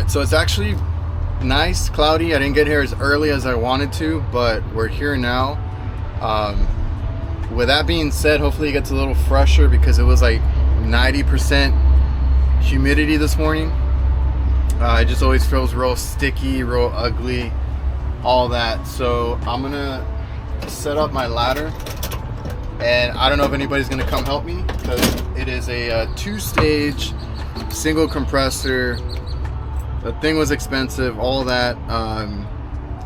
right, so it's actually nice, cloudy. I didn't get here as early as I wanted to, but we're here now. With that being said, hopefully it gets a little fresher because it was like 90% humidity this morning. It just always feels real sticky, real ugly, all that. So I'm gonna set up my ladder, and I don't know if anybody's gonna come help me because it is a 2-stage single compressor. The thing was expensive, all that.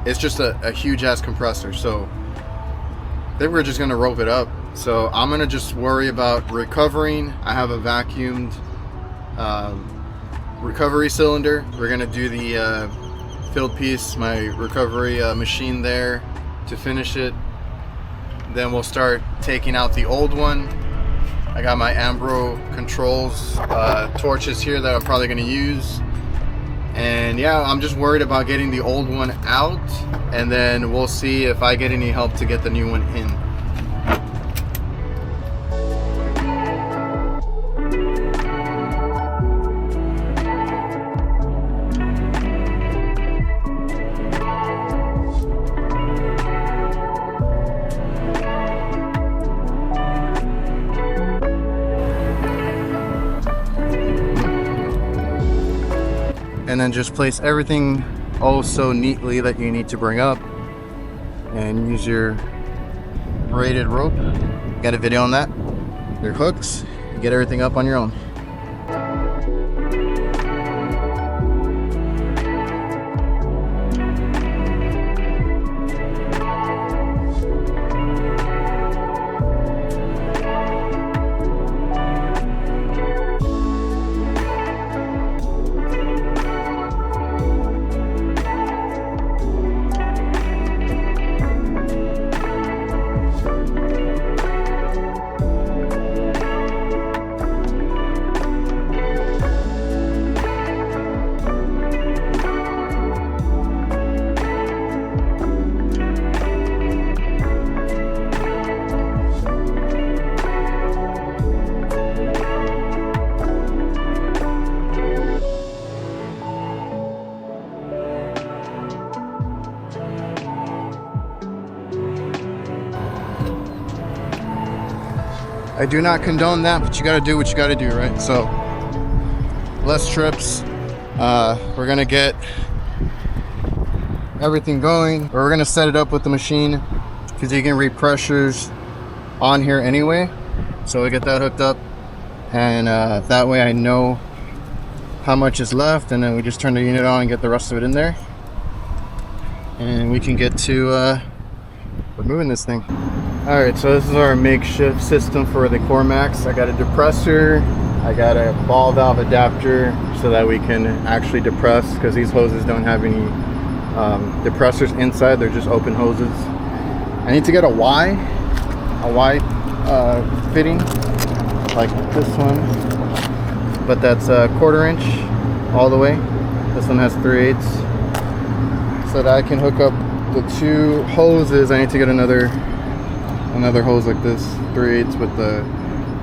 It's just a huge ass compressor, so I think we're just gonna rope it up. So I'm gonna just worry about recovering. I have a vacuumed recovery cylinder. We're gonna do the filled piece, my recovery machine there to finish it. Then we'll start taking out the old one. I got my Ambro controls torches here that I'm probably gonna use. And yeah, I'm just worried about getting the old one out, and then we'll see if I get any help to get the new one in. And then just place everything oh so neatly that you need to bring up, and use your braided rope. Got a video on that. Your hooks, you get everything up on your own. I do not condone that, but you gotta do what you gotta do, right? So, less trips. We're gonna get everything going. We're gonna set it up with the machine because you can read pressures on here anyway. So we get that hooked up, and that way I know how much is left, and then we just turn the unit on and get the rest of it in there. And we can get to removing this thing. Alright, so this is our makeshift system for the Hvacr. I got a depressor, I got a ball valve adapter so that we can actually depress, because these hoses don't have any depressors inside, they're just open hoses. I need to get a Y fitting, like this one, but that's a 1/4 inch all the way. This one has 3/8. So that I can hook up the 2 hoses, I need to get another hose like this, 3/8 with the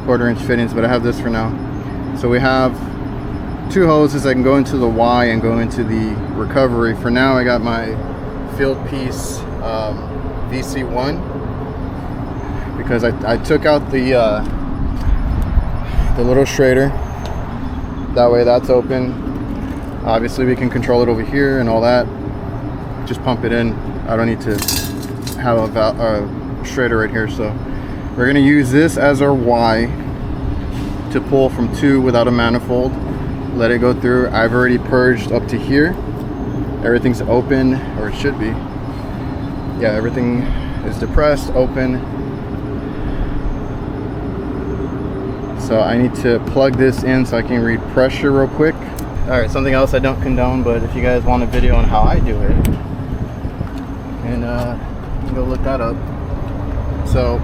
1/4 inch fittings, but I have this for now. So we have 2 hoses that can go into the Y and go into the recovery. For now, I got my field piece VC1 because I took out the little Schrader. That way that's open. Obviously we can control it over here and all that. Just pump it in. I don't need to have a Schrader right here. So we're going to use this as our Y to pull from 2 without a manifold. Let it go through. I've already purged up to here. Everything's open, or it should be. Yeah, everything is depressed, open. So I need to plug this in so I can read pressure real quick. Alright, something else I don't condone, but if you guys want a video on how I do it, and you can go look that up. So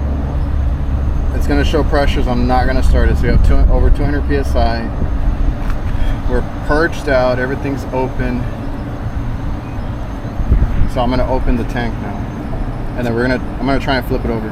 it's going to show pressures. I'm not going to start it. So we have over 200 psi. We're purged out. Everything's open. So I'm going to open the tank now, and then I'm going to try and flip it over.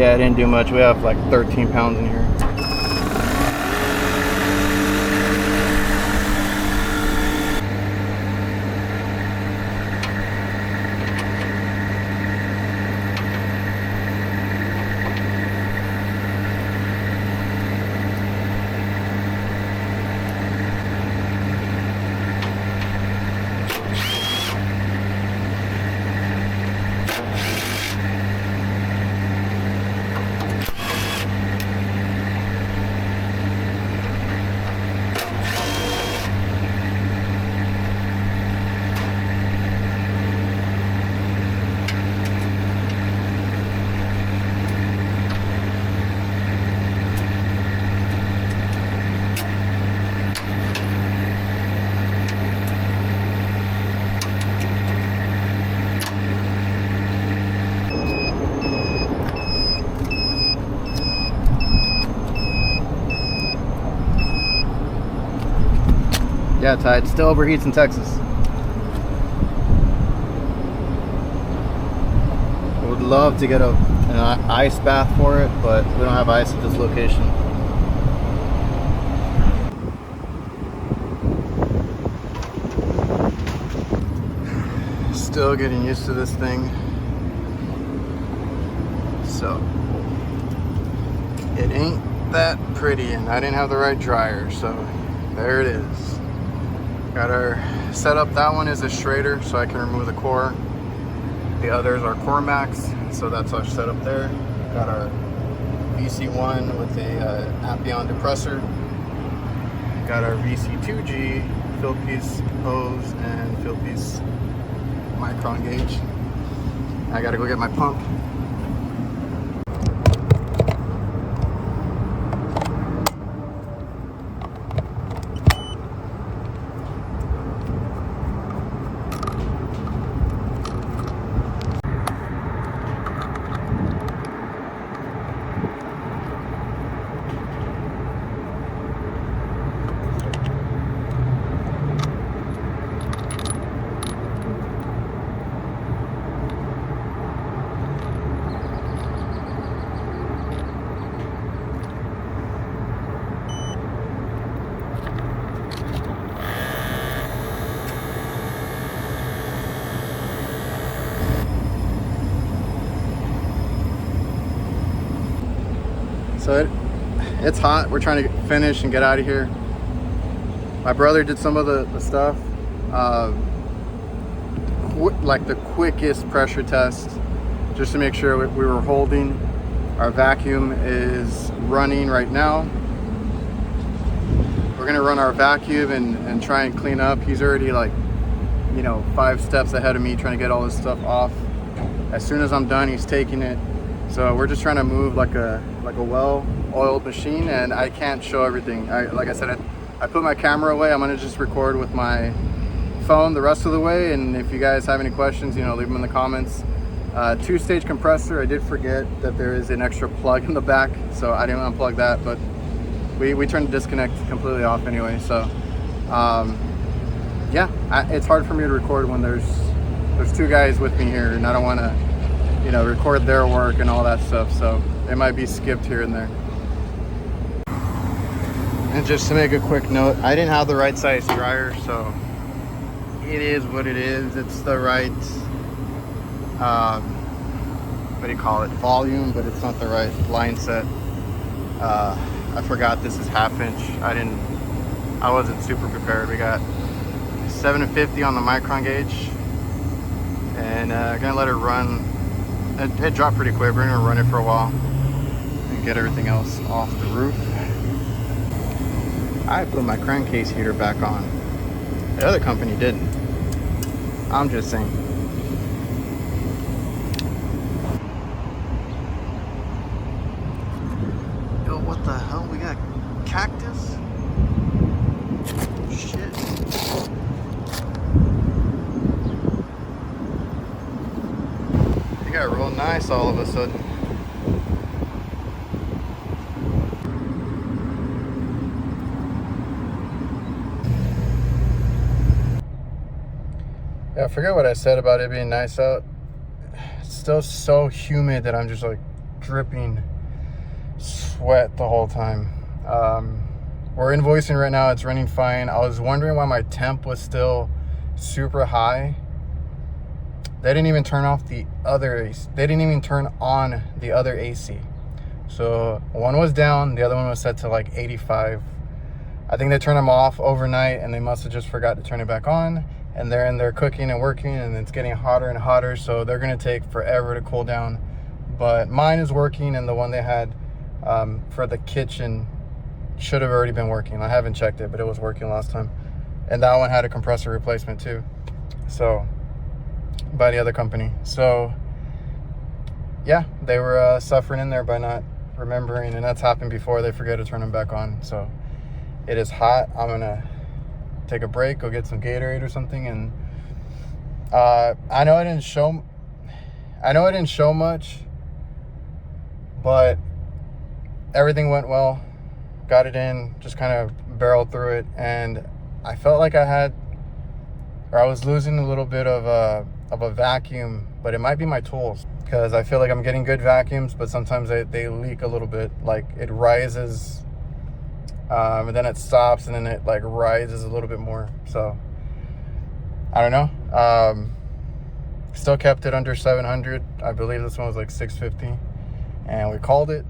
Yeah, it didn't do much. We have like 13 pounds in here. Yeah, Ty, it still overheats in Texas. I would love to get an ice bath for it, but we don't have ice at this location. Still getting used to this thing. So, it ain't that pretty, and I didn't have the right dryer, so there it is. Got our setup. That one is a Schrader, so I can remove the core. The others are Core Max, so that's our setup there. Got our VC1 with a Appion depressor. Got our VC2G fill piece hose and fill piece micron gauge. I gotta go get my pump. So it's hot. We're trying to finish and get out of here. My brother did some of the stuff, like the quickest pressure test, just to make sure we were holding. Our vacuum is running right now. We're gonna run our vacuum and try and clean up. He's already like, 5 steps ahead of me trying to get all this stuff off. As soon as I'm done, he's taking it. So we're just trying to move like a well-oiled machine, and I can't show everything. Like I said, I put my camera away. I'm gonna just record with my phone the rest of the way, and if you guys have any questions, leave them in the comments. 2-stage compressor. I did forget that there is an extra plug in the back, so I didn't unplug that, but we turned the disconnect completely off anyway. So yeah, it's hard for me to record when there's 2 guys with me here, and I don't want to record their work and all that stuff, so it might be skipped here and there. And just to make a quick note, I didn't have the right size dryer, so it is what it is. It's the right what do you call it, volume, but it's not the right line set. I forgot this is 1/2 inch. I wasn't super prepared. We got 750 on the micron gauge, and gonna let it run. It dropped pretty quick. We're gonna run it for a while and get everything else off the roof. I put my crankcase heater back on. The other company didn't. I'm just saying. Yo, what the hell? We got cactus? Shit. It got real nice all of a sudden. Yeah, I forget what I said about it being nice out. It's still so humid that I'm just like dripping sweat the whole time. We're invoicing right now. It's running fine. I was wondering why my temp was still super high. They didn't even turn off the other AC. They didn't even turn on the other AC. So one was down, the other one was set to like 85. I think they turned them off overnight and they must have just forgot to turn it back on. And they're in there cooking and working, and it's getting hotter and hotter. So they're gonna take forever to cool down. But mine is working, and the one they had for the kitchen should have already been working. I haven't checked it, but it was working last time. And that one had a compressor replacement too. So by the other company. So yeah, they were suffering in there by not remembering, and that's happened before. They forget to turn them back on. So it is hot. I'm gonna take a break, go get some Gatorade or something. And I know I didn't show much, but everything went well. Got it in, just kind of barreled through it, and I felt like I was losing a little bit of a vacuum, but it might be my tools, because I feel like I'm getting good vacuums, but sometimes they leak a little bit. Like it rises, and then it stops, and then it like rises a little bit more. So I don't know. Still kept it under 700. I believe this one was like 650, and we called it.